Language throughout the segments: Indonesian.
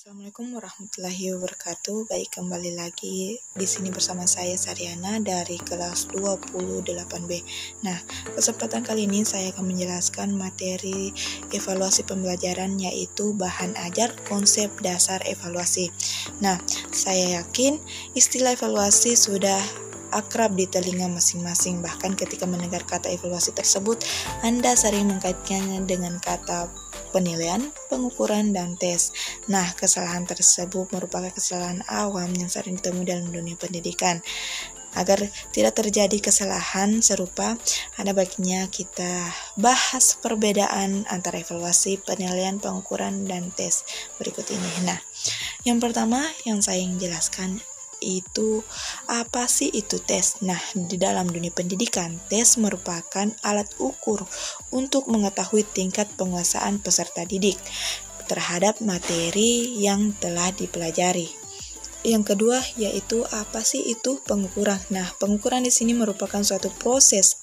Assalamualaikum warahmatullahi wabarakatuh. Baik, kembali lagi di sini bersama saya Saryana dari kelas 28B. Nah, kesempatan kali ini saya akan menjelaskan materi evaluasi pembelajaran, yaitu bahan ajar konsep dasar evaluasi. Nah, saya yakin istilah evaluasi sudah akrab di telinga masing-masing. Bahkan ketika mendengar kata evaluasi tersebut, Anda sering mengkaitkannya dengan kata penilaian, pengukuran, dan tes. Nah, kesalahan tersebut merupakan kesalahan awam yang sering ditemui dalam dunia pendidikan. Agar tidak terjadi kesalahan serupa, ada baiknya kita bahas perbedaan antara evaluasi, penilaian, pengukuran, dan tes berikut ini. Nah, yang pertama yang saya ingin jelaskan itu apa sih itu tes? Nah, di dalam dunia pendidikan, tes merupakan alat ukur untuk mengetahui tingkat penguasaan peserta didik terhadap materi yang telah dipelajari. Yang kedua yaitu apa sih itu pengukuran? Nah, pengukuran di sini merupakan suatu proses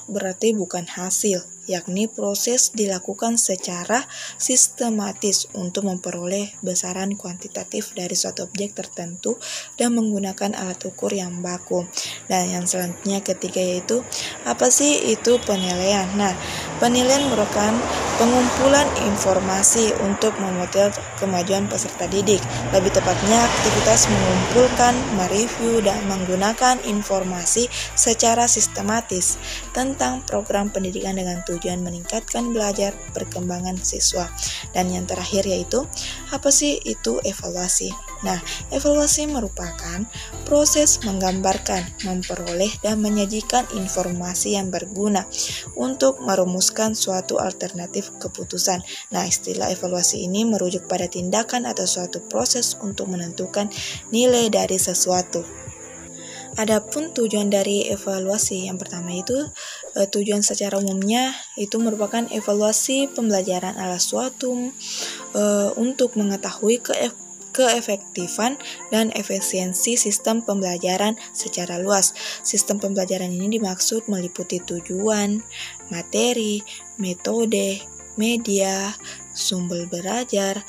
berarti bukan hasil, yakni proses dilakukan secara sistematis untuk memperoleh besaran kuantitatif dari suatu objek tertentu dan menggunakan alat ukur yang baku. Dan yang selanjutnya ketiga yaitu apa sih itu penilaian? Nah, penilaian merupakan pengumpulan informasi untuk memotret kemajuan peserta didik. Lebih tepatnya aktivitas mengumpulkan, mereview, dan menggunakan informasi secara sistematis tentang program pendidikan dengan tujuan meningkatkan belajar perkembangan siswa. Dan yang terakhir yaitu apa sih itu evaluasi? Nah, evaluasi merupakan proses menggambarkan, memperoleh, dan menyajikan informasi yang berguna untuk merumuskan suatu alternatif keputusan. Nah, istilah evaluasi ini merujuk pada tindakan atau suatu proses untuk menentukan nilai dari sesuatu. Adapun tujuan dari evaluasi yang pertama itu tujuan secara umumnya itu merupakan evaluasi pembelajaran ala suatu untuk mengetahui keefektifan dan efisiensi sistem pembelajaran secara luas. Sistem pembelajaran ini dimaksud meliputi tujuan, materi, metode, media, sumber belajar,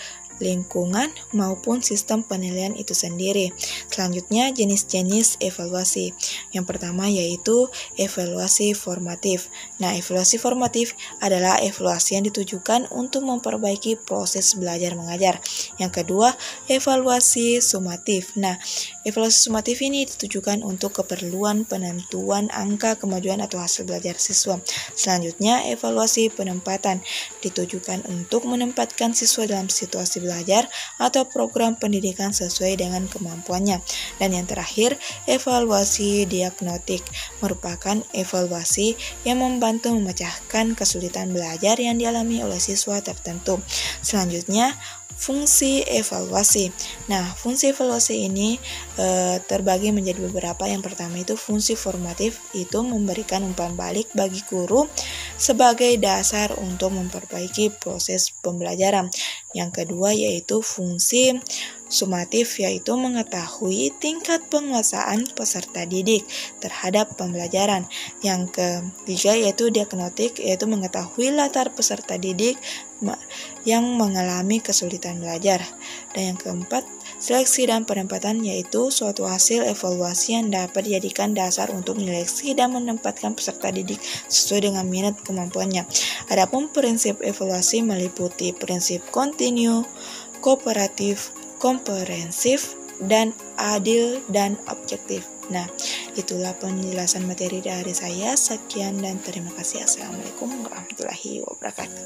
lingkungan, maupun sistem penilaian itu sendiri. Selanjutnya, jenis-jenis evaluasi. Yang pertama yaitu evaluasi formatif. Nah, evaluasi formatif adalah evaluasi yang ditujukan untuk memperbaiki proses belajar mengajar. Yang kedua, evaluasi sumatif. Nah, evaluasi sumatif ini ditujukan untuk keperluan penentuan angka kemajuan atau hasil belajar siswa. Selanjutnya, evaluasi penempatan ditujukan untuk menempatkan siswa dalam situasi belajar atau program pendidikan sesuai dengan kemampuannya. Dan yang terakhir, evaluasi diagnostik merupakan evaluasi yang membantu memecahkan kesulitan belajar yang dialami oleh siswa tertentu. Selanjutnya, fungsi evaluasi. Nah, fungsi evaluasi ini terbagi menjadi beberapa. Yang pertama itu fungsi formatif, itu memberikan umpan balik bagi guru sebagai dasar untuk memperbaiki proses pembelajaran. Yang kedua yaitu fungsi sumatif, yaitu mengetahui tingkat penguasaan peserta didik terhadap pembelajaran. Yang ketiga yaitu diagnostik, yaitu mengetahui latar peserta didik yang mengalami kesulitan belajar. Dan yang keempat, seleksi dan penempatan, yaitu suatu hasil evaluasi yang dapat dijadikan dasar untuk menyeleksi dan menempatkan peserta didik sesuai dengan minat kemampuannya. Adapun prinsip evaluasi meliputi prinsip kontinu, kooperatif, komprehensif, dan adil dan objektif. Nah, itulah penjelasan materi dari saya. Sekian dan terima kasih. Assalamualaikum warahmatullahi wabarakatuh.